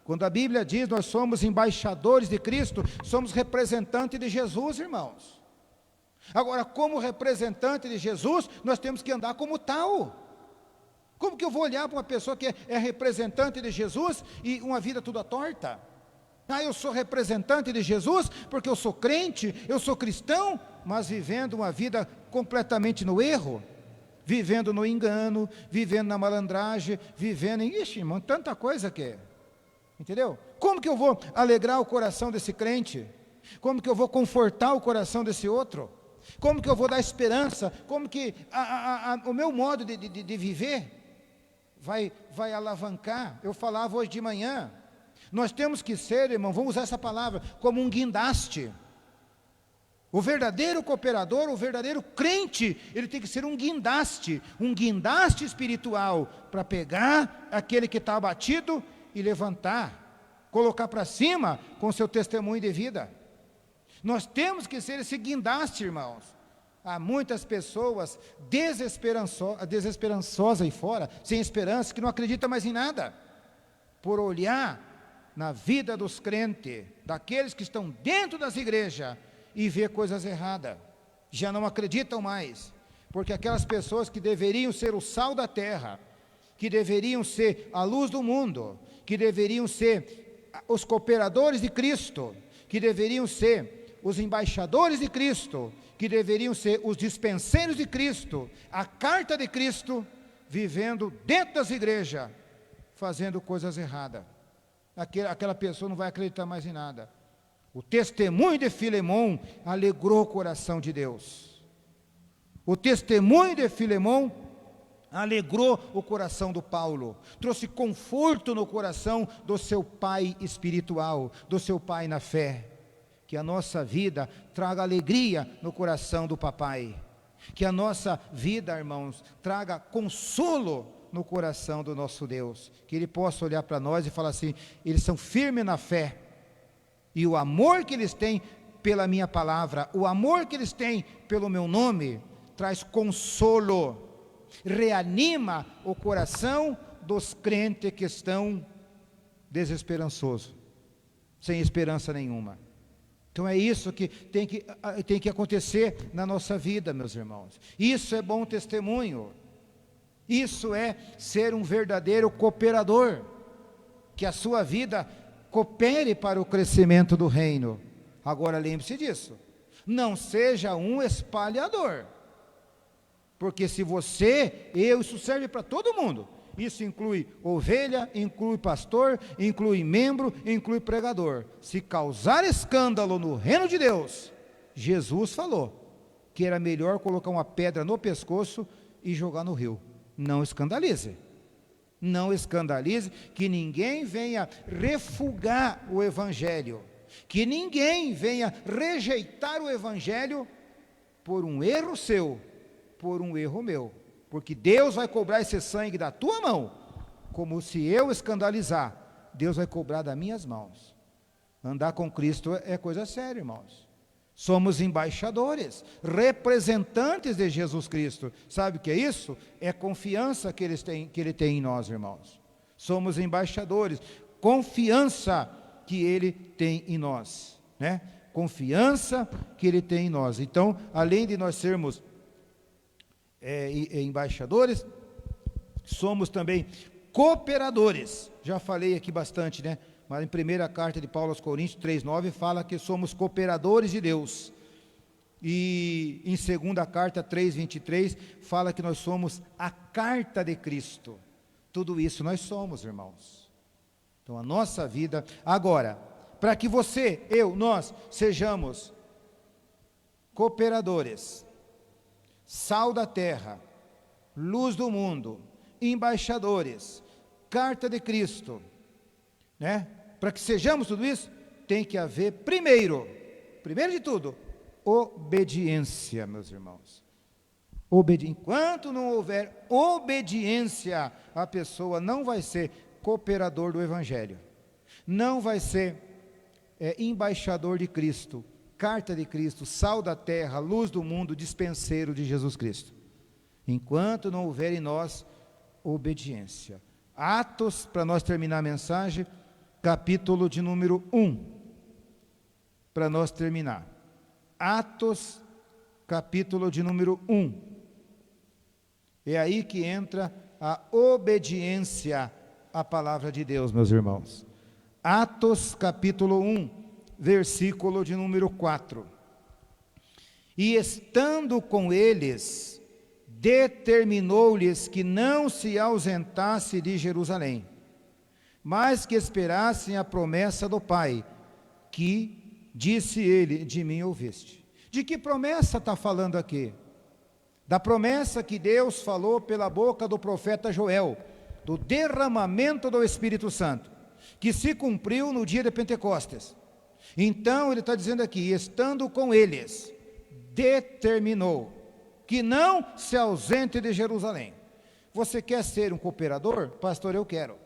Quando a Bíblia diz nós somos embaixadores de Cristo, somos representantes de Jesus, irmãos. Agora, como representante de Jesus, nós temos que andar como tal. Como que eu vou olhar para uma pessoa que é representante de Jesus e uma vida toda torta? Ah, eu sou representante de Jesus porque eu sou crente, eu sou cristão, mas vivendo uma vida completamente no erro, vivendo no engano, vivendo na malandragem, vivendo em, irmão, tanta coisa que é, entendeu? Como que eu vou alegrar o coração desse crente? Como que eu vou confortar o coração desse outro? Como que eu vou dar esperança? Como que o meu modo de viver vai alavancar? Eu falava hoje de manhã, nós temos que ser, irmão, vamos usar essa palavra, como um guindaste. O verdadeiro cooperador, o verdadeiro crente, ele tem que ser um guindaste espiritual, para pegar aquele que está abatido e levantar, colocar para cima com seu testemunho de vida. Nós temos que ser esse guindaste, irmãos. Há muitas pessoas desesperançosas aí fora, sem esperança, que não acreditam mais em nada, por olhar na vida dos crentes, daqueles que estão dentro das igrejas, e ver coisas erradas, já não acreditam mais, porque aquelas pessoas que deveriam ser o sal da terra, que deveriam ser a luz do mundo, que deveriam ser os cooperadores de Cristo, que deveriam ser os embaixadores de Cristo, que deveriam ser os dispenseiros de Cristo, a carta de Cristo, vivendo dentro das igrejas, fazendo coisas erradas. Aquela pessoa não vai acreditar mais em nada. O testemunho de Filemão alegrou o coração de Deus. O testemunho de Filemão alegrou o coração do Paulo, trouxe conforto no coração do seu pai espiritual, do seu pai na fé. Que a nossa vida traga alegria no coração do papai. Que a nossa vida, irmãos, traga consolo no coração do nosso Deus. Que Ele possa olhar para nós e falar assim, eles são firmes na fé. E o amor que eles têm pela minha palavra, o amor que eles têm pelo meu nome, traz consolo, reanima o coração dos crentes que estão desesperançosos, sem esperança nenhuma. Então é isso que tem que acontecer na nossa vida, meus irmãos. Isso é bom testemunho. Isso é ser um verdadeiro cooperador. Que a sua vida coopere para o crescimento do reino. Agora lembre-se disso. Não seja um espalhador. Porque se isso serve para todo mundo. Isso inclui ovelha, inclui pastor, inclui membro, inclui pregador. Se causar escândalo no reino de Deus, Jesus falou que era melhor colocar uma pedra no pescoço e jogar no rio. Não escandalize. Não escandalize, que ninguém venha refugar o evangelho. Que ninguém venha rejeitar o evangelho por um erro seu, por um erro meu, porque Deus vai cobrar esse sangue da tua mão, como se eu escandalizar, Deus vai cobrar das minhas mãos. Andar com Cristo é coisa séria, irmãos. Somos embaixadores, representantes de Jesus Cristo. Sabe o que é isso? É confiança que Ele tem em nós, irmãos. Somos embaixadores, confiança que Ele tem em nós, né? Confiança que Ele tem em nós. Então, além de nós sermos embaixadores, somos também cooperadores. Já falei aqui bastante, né? Mas em primeira carta de Paulo aos Coríntios 3,9 fala que somos cooperadores de Deus. E em segunda carta 3,23 fala que nós somos a carta de Cristo. Tudo isso nós somos, irmãos. Então a nossa vida, agora, para que você, nós sejamos cooperadores, sal da terra, luz do mundo, embaixadores, carta de Cristo, né? Para que sejamos tudo isso, tem que haver primeiro de tudo, obediência, meus irmãos. Enquanto não houver obediência, a pessoa não vai ser cooperador do evangelho, não vai ser embaixador de Cristo, carta de Cristo, sal da terra, luz do mundo, dispenseiro de Jesus Cristo. Enquanto não houver em nós obediência. Atos, para nós terminar a mensagem, capítulo de número 1, para nós terminar. Atos, capítulo de número 1. É aí que entra a obediência à palavra de Deus, meus irmãos. Atos, capítulo 1, versículo de número 4. E estando com eles, determinou-lhes que não se ausentasse de Jerusalém, mas que esperassem a promessa do Pai, que, disse ele, de mim ouviste. De que promessa está falando aqui? Da promessa que Deus falou pela boca do profeta Joel, do derramamento do Espírito Santo, que se cumpriu no dia de Pentecostes. Então ele está dizendo aqui, estando com eles, determinou que não se ausente de Jerusalém. Você quer ser um cooperador? Pastor, eu quero.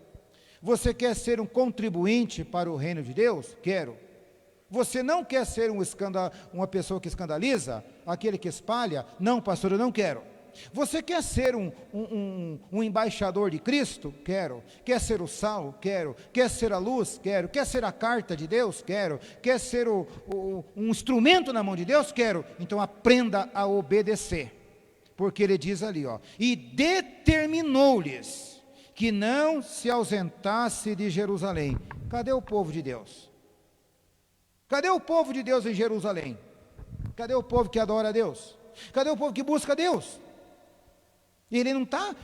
Você quer ser um contribuinte para o reino de Deus? Quero. Você não quer ser uma pessoa que escandaliza, aquele que espalha? Não, pastor, eu não quero. Você quer ser um embaixador de Cristo? Quero. Quer ser o sal? Quero. Quer ser a luz? Quero. Quer ser a carta de Deus? Quero. Quer ser um instrumento na mão de Deus? Quero. Então aprenda a obedecer, porque ele diz ali, e determinou-lhes que não se ausentasse de Jerusalém. Cadê o povo de Deus? Cadê o povo de Deus em Jerusalém? Cadê o povo que adora a Deus? Cadê o povo que busca a Deus? Ele não está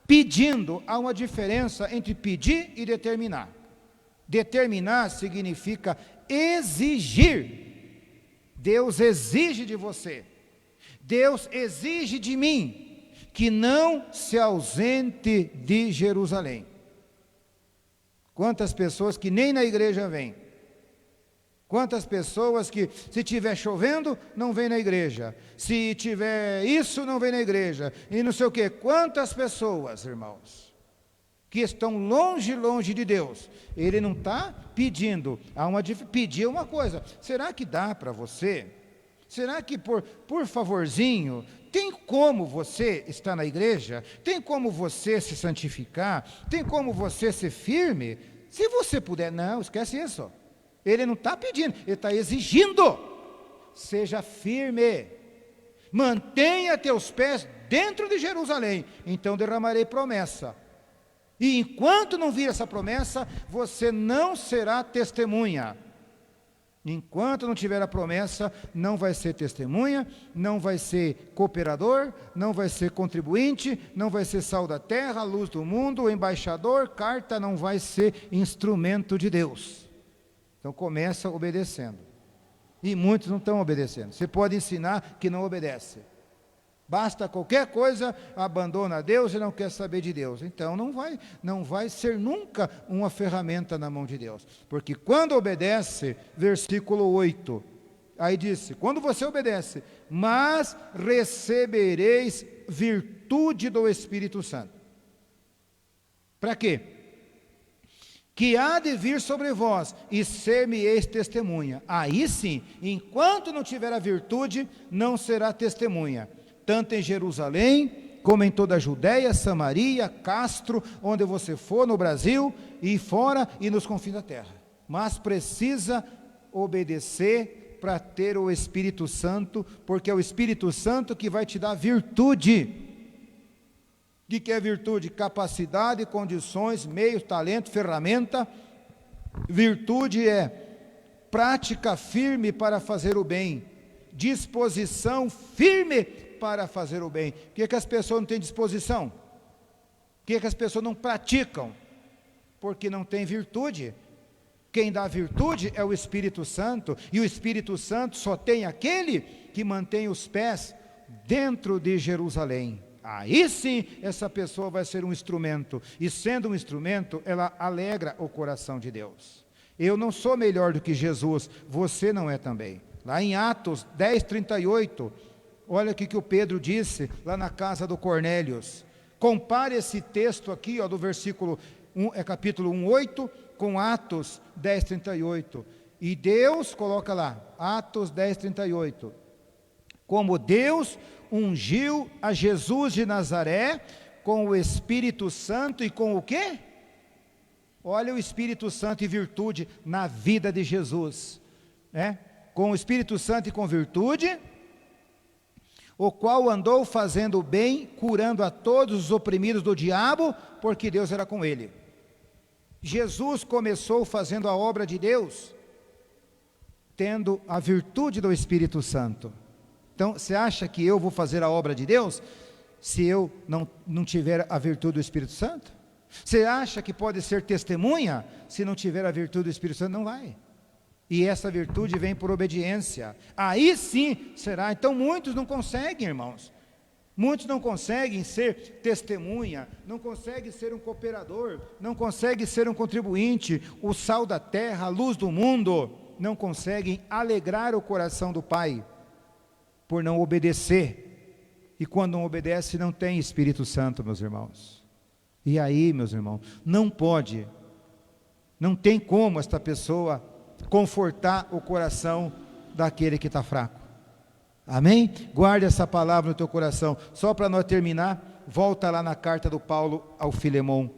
pedindo. Há uma diferença entre pedir e determinar. Determinar significa exigir. Deus exige de você, Deus exige de mim, que não se ausente de Jerusalém. Quantas pessoas que nem na igreja vêm. Quantas pessoas que, se estiver chovendo, não vem na igreja. Se tiver isso, não vem na igreja. E não sei o quê. Quantas pessoas, irmãos, que estão longe de Deus. Ele não está pedindo. Pedir uma coisa. Será que dá para você? Será que por favorzinho, tem como você estar na igreja? Tem como você se santificar? Tem como você ser firme? Se você puder, não, esquece isso. Ele não está pedindo, ele está exigindo. Seja firme, mantenha teus pés dentro de Jerusalém, então derramarei promessa. E enquanto não vir essa promessa, você não será testemunha. Enquanto não tiver a promessa, não vai ser testemunha, não vai ser cooperador, não vai ser contribuinte, não vai ser sal da terra, luz do mundo, embaixador, carta, não vai ser instrumento de Deus. Então começa obedecendo. E muitos não estão obedecendo. Você pode ensinar que não obedece. Basta qualquer coisa, abandona a Deus e não quer saber de Deus. Então não vai ser nunca uma ferramenta na mão de Deus. Porque quando obedece, versículo 8, aí disse, quando você obedece, mas recebereis virtude do Espírito Santo. Para quê? Que há de vir sobre vós, e ser-me-eis testemunha. Aí sim, enquanto não tiver a virtude, não será testemunha. Tanto em Jerusalém, como em toda a Judéia, Samaria, Castro, onde você for no Brasil, e fora e nos confins da terra. Mas precisa obedecer para ter o Espírito Santo, porque é o Espírito Santo que vai te dar virtude. O que é virtude? Capacidade, condições, meios, talento, ferramenta. Virtude é prática firme para fazer o bem, disposição firme para fazer o bem. Por que as pessoas não têm disposição? Por que as pessoas não praticam? Porque não têm virtude. Quem dá virtude é o Espírito Santo, e o Espírito Santo só tem aquele que mantém os pés dentro de Jerusalém. Aí sim, essa pessoa vai ser um instrumento, e sendo um instrumento, ela alegra o coração de Deus. Eu não sou melhor do que Jesus, você não é também. Lá em Atos 10:38, olha o que o Pedro disse lá na casa do Cornélios. Compare esse texto aqui, do versículo 1, capítulo 1:8, com Atos 10:38. E Deus, coloca lá, Atos 10:38. Como Deus ungiu a Jesus de Nazaré com o Espírito Santo e com o quê? Olha o Espírito Santo e virtude na vida de Jesus, né? Com o Espírito Santo e com virtude, o qual andou fazendo o bem, curando a todos os oprimidos do diabo, porque Deus era com ele. Jesus começou fazendo a obra de Deus, tendo a virtude do Espírito Santo. Então, você acha que eu vou fazer a obra de Deus, se eu não tiver a virtude do Espírito Santo? Você acha que pode ser testemunha, se não tiver a virtude do Espírito Santo? Não vai. E essa virtude vem por obediência. Aí sim será. Então muitos não conseguem, irmãos. Muitos não conseguem ser testemunha, não conseguem ser um cooperador, não conseguem ser um contribuinte, o sal da terra, a luz do mundo, não conseguem alegrar o coração do Pai, por não obedecer. E quando não obedece, não tem Espírito Santo, meus irmãos. E aí, meus irmãos, não pode, não tem como esta pessoa confortar o coração daquele que está fraco. Amém? Guarde essa palavra no teu coração. Só para nós terminar, volta lá na carta do Paulo ao Filemon.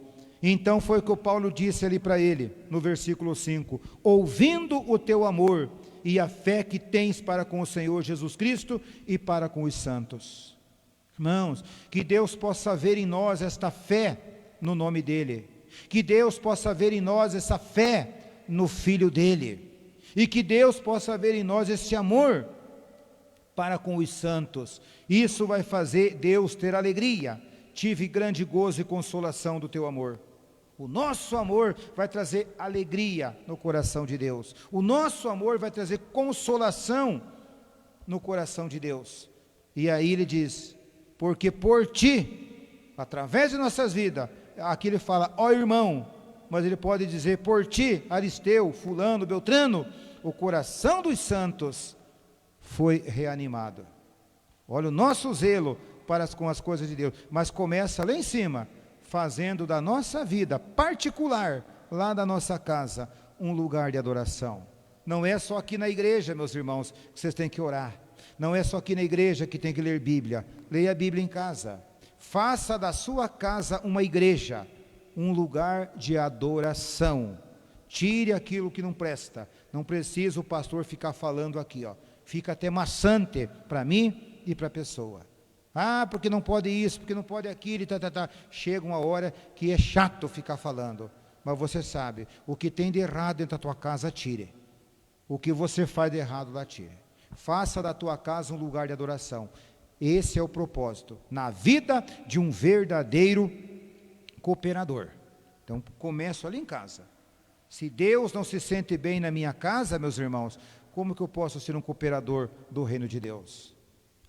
Então foi o que o Paulo disse ali para ele, no versículo 5: ouvindo o teu amor e a fé que tens para com o Senhor Jesus Cristo e para com os santos. Irmãos, que Deus possa ver em nós esta fé no nome dEle, que Deus possa ver em nós essa fé no Filho dEle, e que Deus possa ver em nós esse amor para com os santos. Isso vai fazer Deus ter alegria. Tive grande gozo e consolação do teu amor. O nosso amor vai trazer alegria no coração de Deus. O nosso amor vai trazer consolação no coração de Deus. E aí ele diz: porque por ti, através de nossas vidas, aqui ele fala, ó irmão, mas ele pode dizer, por ti, Aristeu, fulano, Beltrano, o coração dos santos foi reanimado. Olha o nosso zelo para com as coisas de Deus, mas começa lá em cima, fazendo da nossa vida particular, lá da nossa casa, um lugar de adoração. Não é só aqui na igreja, meus irmãos, que vocês têm que orar. Não é só aqui na igreja que tem que ler Bíblia. Leia a Bíblia em casa. Faça da sua casa uma igreja, um lugar de adoração. Tire aquilo que não presta. Não precisa o pastor ficar falando aqui, ó. Fica até maçante para mim e para a pessoa. Ah, porque não pode isso, porque não pode aquilo, tá. Chega uma hora que é chato ficar falando. Mas você sabe, o que tem de errado dentro da tua casa, tire. O que você faz de errado, lá tire. Faça da tua casa um lugar de adoração. Esse é o propósito, na vida de um verdadeiro cooperador. Então, começo ali em casa. Se Deus não se sente bem na minha casa, meus irmãos, como que eu posso ser um cooperador do reino de Deus?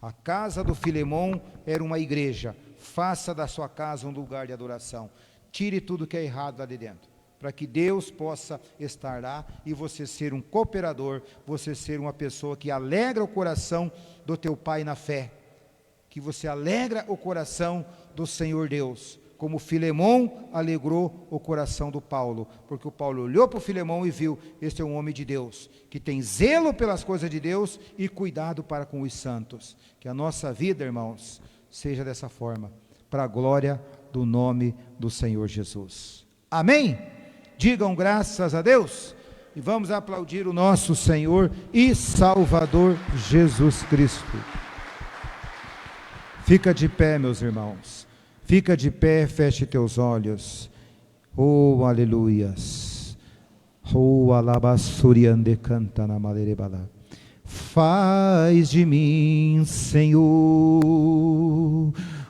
A casa do Filemão era uma igreja. Faça da sua casa um lugar de adoração. Tire tudo que é errado lá de dentro, para que Deus possa estar lá e você ser um cooperador, você ser uma pessoa que alegra o coração do teu Pai na fé, que você alegra o coração do Senhor Deus, como Filemão alegrou o coração do Paulo, porque o Paulo olhou para o Filemão e viu, este é um homem de Deus, que tem zelo pelas coisas de Deus e cuidado para com os santos. Que a nossa vida, irmãos, seja dessa forma, para a glória do nome do Senhor Jesus. Amém? Digam graças a Deus e vamos aplaudir o nosso Senhor e Salvador Jesus Cristo. Fica de pé, meus irmãos. Fica de pé, feche teus olhos. Oh, aleluias. Oh, alabassuriande canta na malerebala. Faz de mim, Senhor,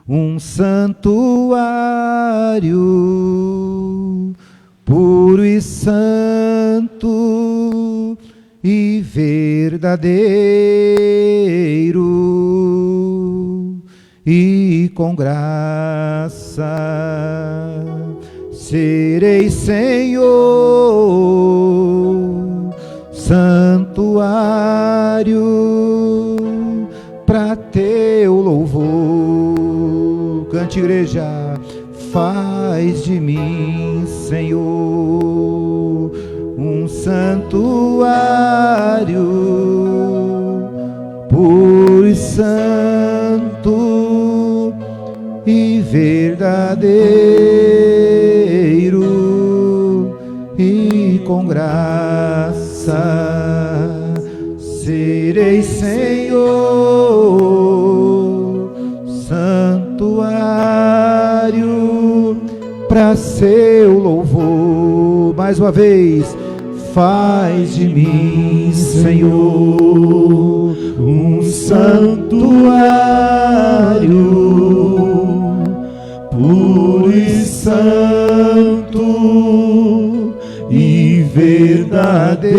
um santuário puro e santo e verdadeiro, e com graça serei, Senhor, santuário para teu louvor. Cante, igreja. Faz de mim, Senhor, um santuário puro e santo e verdadeiro, e com graça serei, Senhor, santuário para seu louvor. Mais uma vez. Faz de mim, Senhor, um santuário puro e santo e verdadeiro,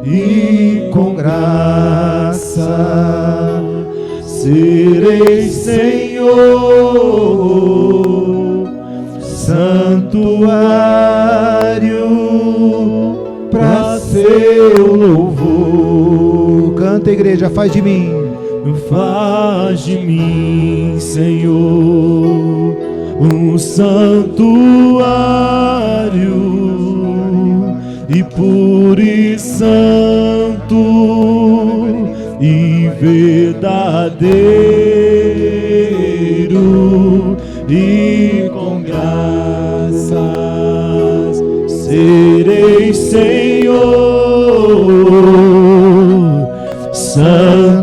e com graça serei, Senhor, santuário para seu louvor. Canta, igreja. Faz de mim. Faz de mim, Senhor, um santuário e puro e santo e verdadeiro, e com graças serei, Senhor, santuário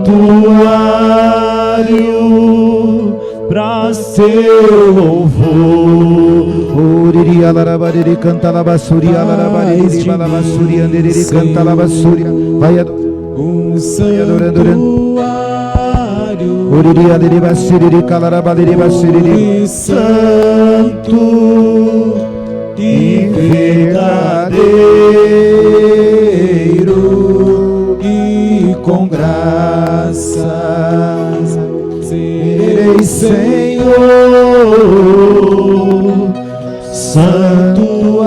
para seu louvor. Oriria larabari canta labassuria larabari balabassuria anderiri canta labassuria. Vai adorando. Oriria deri basiri calarabari basiri, santo e verdadeiro, e com graças serei, Senhor, santuário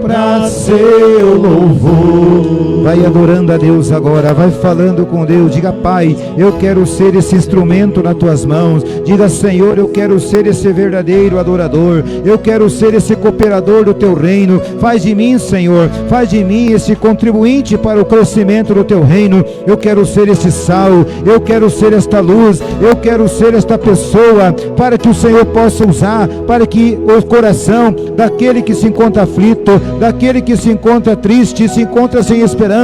para seu louvor. Vai adorando a Deus agora, vai falando com Deus. Diga: Pai, eu quero ser esse instrumento nas tuas mãos. Diga: Senhor, eu quero ser esse verdadeiro adorador, eu quero ser esse cooperador do teu reino. Faz de mim, Senhor, faz de mim esse contribuinte para o crescimento do teu reino. Eu quero ser esse sal, eu quero ser esta luz, eu quero ser esta pessoa, para que o Senhor possa usar, para que o coração daquele que se encontra aflito, daquele que se encontra triste, se encontra sem esperança,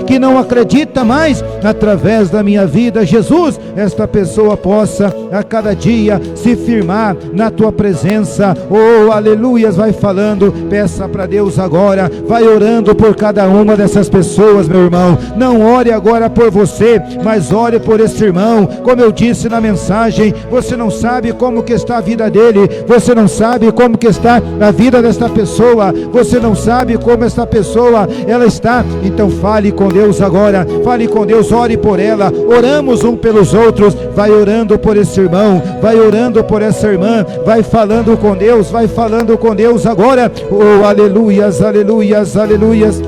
que não acredita mais, através da minha vida, Jesus, esta pessoa possa a cada dia se firmar na tua presença. Oh, aleluias. Vai falando, peça para Deus agora, vai orando por cada uma dessas pessoas, meu irmão. Não ore agora por você, mas ore por esse irmão. Como eu disse na mensagem, você não sabe como que está a vida dele, você não sabe como que está a vida desta pessoa, você não sabe como esta pessoa ela está. Então fale com Deus agora, fale com Deus, ore por ela. Oramos um pelos outros. Vai orando por esse irmão, vai orando por essa irmã, vai falando com Deus, vai falando com Deus agora. Oh, aleluias, aleluias, aleluias.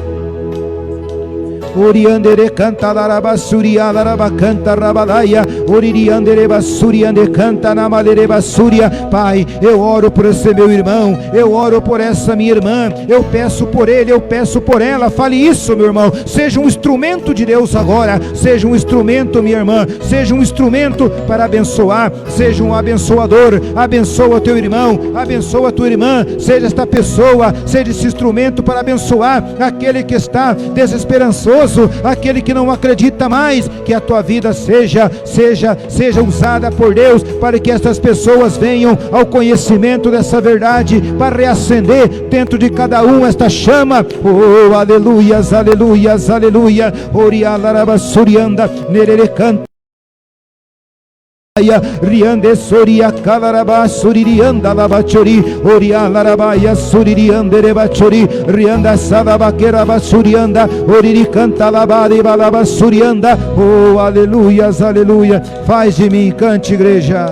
Oriandere canta laraba suria laraba canta rabalaia, oririandere basuriande canta na malere basuria. Pai, eu oro por esse meu irmão, eu oro por essa minha irmã, eu peço por ele, eu peço por ela. Fale isso, meu irmão, seja um instrumento de Deus agora, seja um instrumento, minha irmã, seja um instrumento para abençoar, seja um abençoador. Abençoa teu irmão, abençoa tua irmã, seja esta pessoa, seja esse instrumento para abençoar aquele que está desesperançoso, aquele que não acredita mais. Que a tua vida seja usada por Deus, para que essas pessoas venham ao conhecimento dessa verdade, para reacender dentro de cada um esta chama. Oh, aleluias, aleluias, aleluia. Orialaraba surianda nerere canta riande soria calaraba suririanda labachori, oria larabaya suririande rebachori, rianda salabaquera basurianda, oriri canta labari balaba surianda. Oh, aleluias, aleluia. Faz de mim, cante, igreja.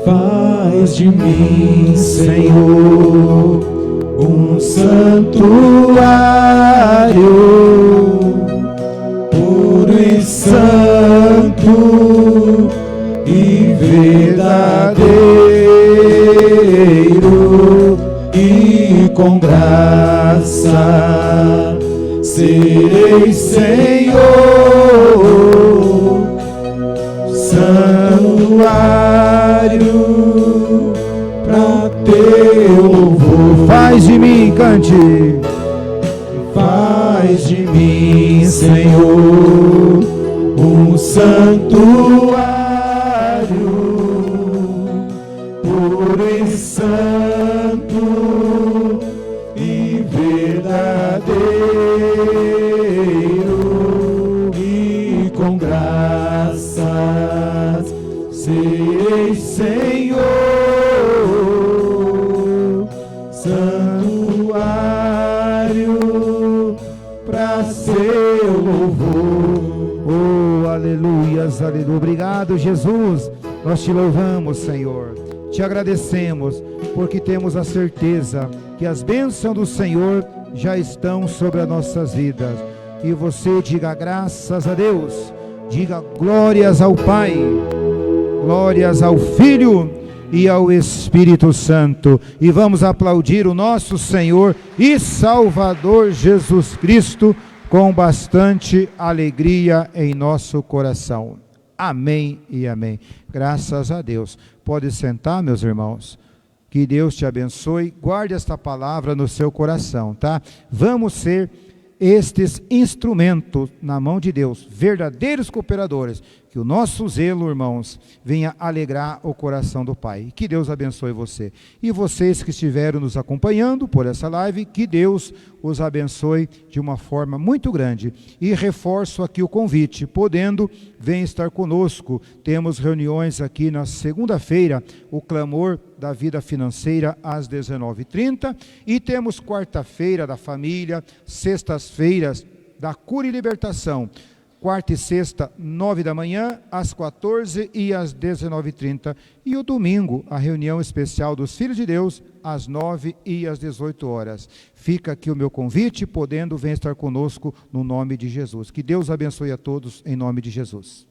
Faz de mim, Senhor, um santuário puro e santo e verdadeiro, e com graça serei, Senhor, santuário para teu louvor. Faz de mim, cante. Faz de mim, Senhor, um santuário puro e santo e verdadeiro, e com graças serei, Senhor, santuário para seu louvor. Oh, aleluias, aleluia. Obrigado, Jesus. Nós te louvamos, Senhor. Te agradecemos, porque temos a certeza que as bênçãos do Senhor já estão sobre as nossas vidas. E você diga graças a Deus, diga glórias ao Pai, glórias ao Filho e ao Espírito Santo. E vamos aplaudir o nosso Senhor e Salvador Jesus Cristo com bastante alegria em nosso coração. Amém e amém. Graças a Deus. Pode sentar, meus irmãos. Que Deus te abençoe. Guarde esta palavra no seu coração, tá? Vamos ser estes instrumentos na mão de Deus, verdadeiros cooperadores. Que o nosso zelo, irmãos, venha alegrar o coração do Pai. Que Deus abençoe você. E vocês que estiveram nos acompanhando por essa live, que Deus os abençoe de uma forma muito grande. E reforço aqui o convite, podendo, vem estar conosco. Temos reuniões aqui na segunda-feira, o Clamor da Vida Financeira às 19h30. E temos quarta-feira da família, sextas-feiras da Cura e Libertação. quarta e sexta, 9 da manhã, às 14 e às 19h30. E o domingo, a reunião especial dos Filhos de Deus, às 9 e às 18 horas. Fica aqui o meu convite, podendo vir estar conosco no nome de Jesus. Que Deus abençoe a todos, em nome de Jesus.